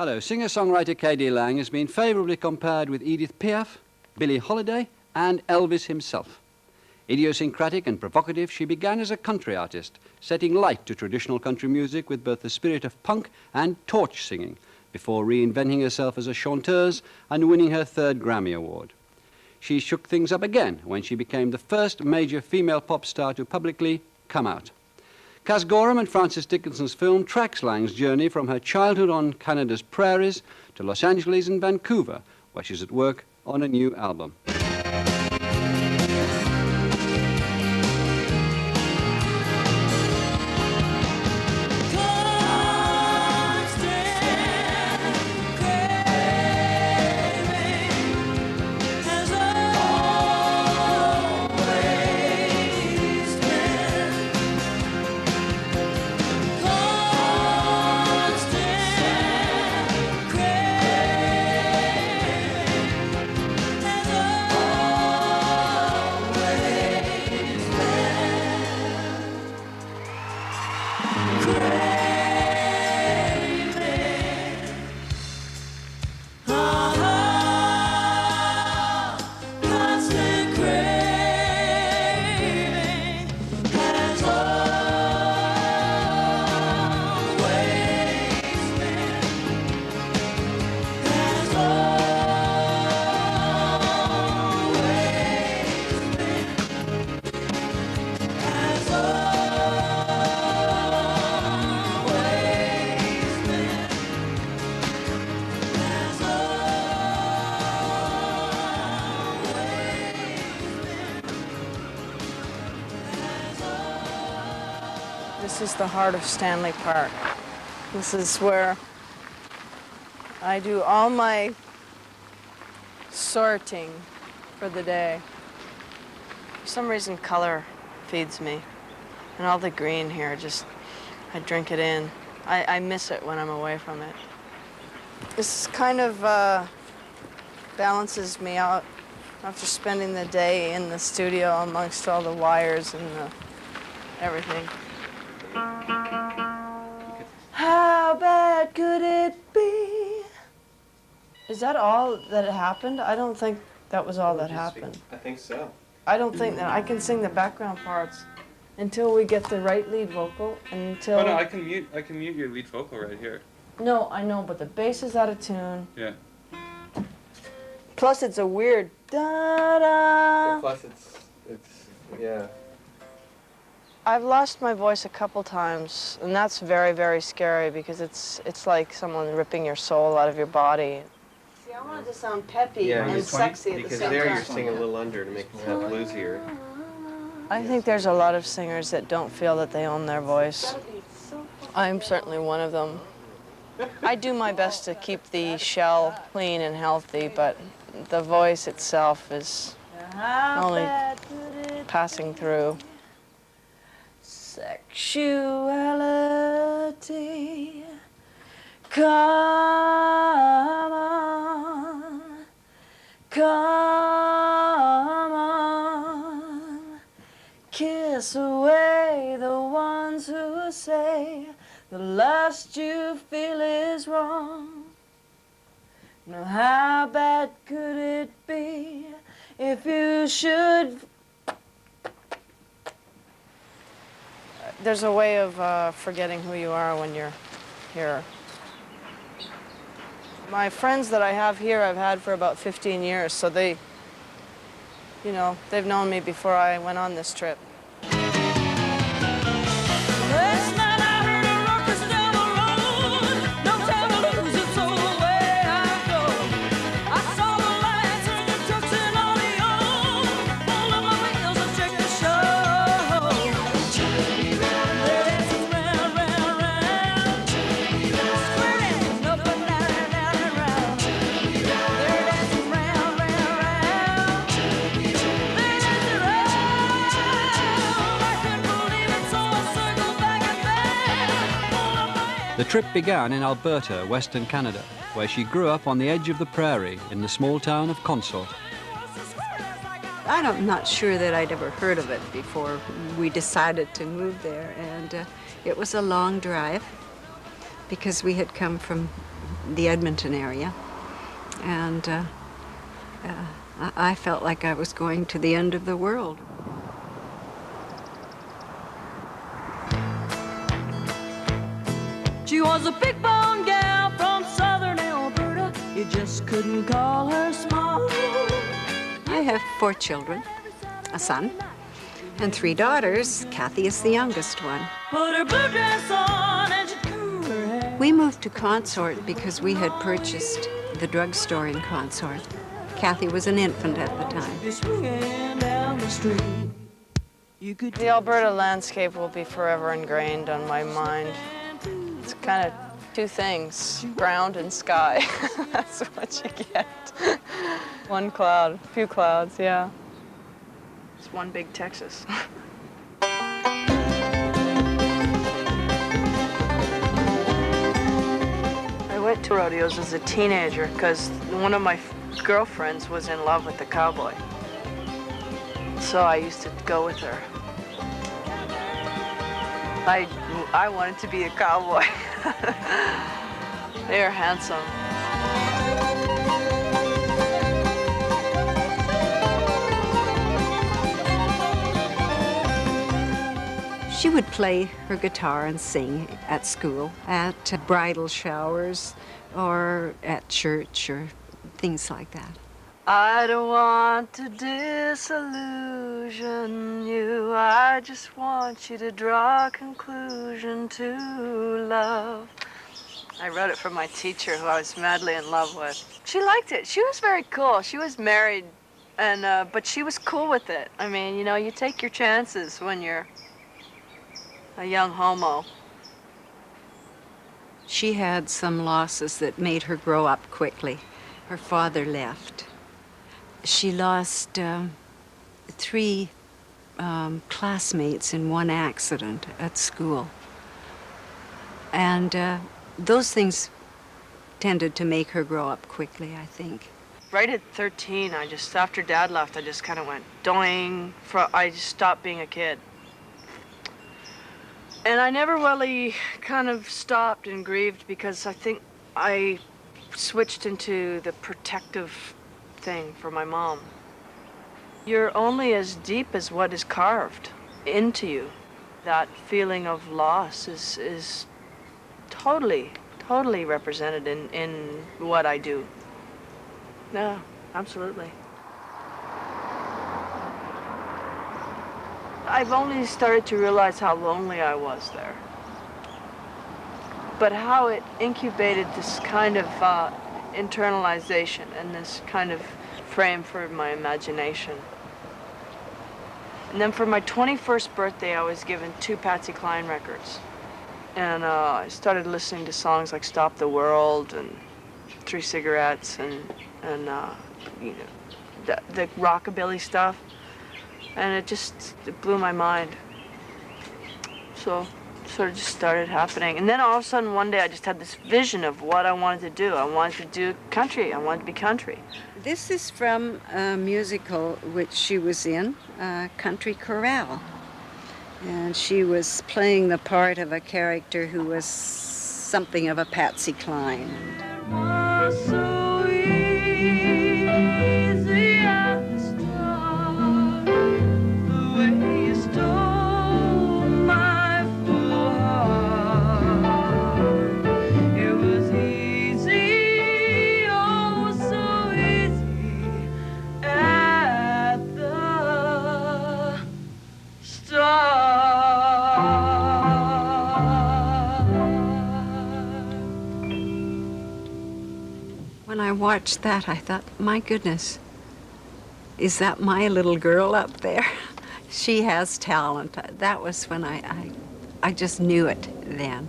Hello, singer-songwriter K.D. Lang has been favourably compared with Edith Piaf, Billie Holiday and Elvis himself. Idiosyncratic and provocative, she began as a country artist, setting light to traditional country music with both the spirit of punk and torch singing, before reinventing herself as a chanteuse and winning her third Grammy Award. She shook things up again when she became the first major female pop star to publicly come out. Cas Gorham and Francis Dickinson's film tracks Lang's journey from her childhood on Canada's prairies to Los Angeles and Vancouver, where she's at work on a new album. This is the heart of Stanley Park. This is where I do all my sorting for the day. For some reason, color feeds me. And all the green here, just, I drink it in. I miss it when I'm away from it. This kind of balances me out after spending the day in the studio amongst all the wires and everything. How bad could it be? Is that all that happened? I don't think that was all that happened. I think so. I don't think that I can sing the background parts until we get the right lead vocal, until... Oh no, I can mute your lead vocal right here. No, I know, but the bass is out of tune. Yeah. Plus it's a weird da-da. Plus it's yeah. I've lost my voice a couple times, and that's very, very scary because it's like someone ripping your soul out of your body. See, I wanted to sound peppy and sexy at the because same there time. you're singing a little under to make it sound bluesier. I think there's a lot of singers that don't feel that they own their voice. I'm certainly one of them. I do my best to keep the shell clean and healthy, but the voice itself is only passing through. Sexuality, come on, come on, kiss away the ones who say the lust you feel is wrong. Now how bad could it be if you should... There's a way of forgetting who you are when you're here. My friends that I have here, I've had for about 15 years, so they, you know, they've known me before I went on this trip. The trip began in Alberta, Western Canada, where she grew up on the edge of the prairie in the small town of Consort. I'm not sure that I'd ever heard of it before we decided to move there, and it was a long drive because we had come from the Edmonton area. And I felt like I was going to the end of the world. She was a big bone gal from southern Alberta. You just couldn't call her small. I have 4 children, a son, and 3 daughters. Kathy is the youngest one. Put her blue dress on and she'd curl her hair. We moved to Consort because we had purchased the drugstore in Consort. Kathy was an infant at the time. Be swinging down the street. You could The Alberta landscape will be forever ingrained on my mind. It's kind of 2 things, ground and sky. That's what you get. 1 cloud, a few clouds, yeah. It's one big Texas. I went to rodeos as a teenager because one of my girlfriends was in love with the cowboy. So I used to go with her. I wanted to be a cowboy. They are handsome. She would play her guitar and sing at school, at bridal showers, or at church, or things like that. I don't want to disillusion you. I just want you to draw a conclusion to love. I wrote it for my teacher, who I was madly in love with. She liked it. She was very cool. She was married, and but she was cool with it. I mean, you know, you take your chances when you're a young homo. She had some losses that made her grow up quickly. Her father left. She lost 3 classmates in one accident at school. And those things tended to make her grow up quickly, I think. Right at 13, after Dad left, I just kind of went doing. I just stopped being a kid. And I never really kind of stopped and grieved because I think I switched into the protective thing for my mom. You're only as deep as what is carved into you. That feeling of loss is totally represented in what I do. Yeah, absolutely. I've only started to realize how lonely I was there. But how it incubated this kind of internalization and this kind of frame for my imagination. And then for my 21st birthday, I was given 2 Patsy Cline records. And I started listening to songs like Stop the World and 3 Cigarettes and you know, the rockabilly stuff. And it blew my mind. So sort of just started happening. And then all of a sudden one day I just had this vision of what I wanted to do. I wanted to do country. I wanted to be country. This is from a musical which she was in, Country Chorale. And she was playing the part of a character who was something of a Patsy Cline. was so easy at the start. The way you stole my full heart. It was easy, oh so easy at the start. When I watched that, I thought, my goodness, is that my little girl up there? She has talent. That was when I just knew it then.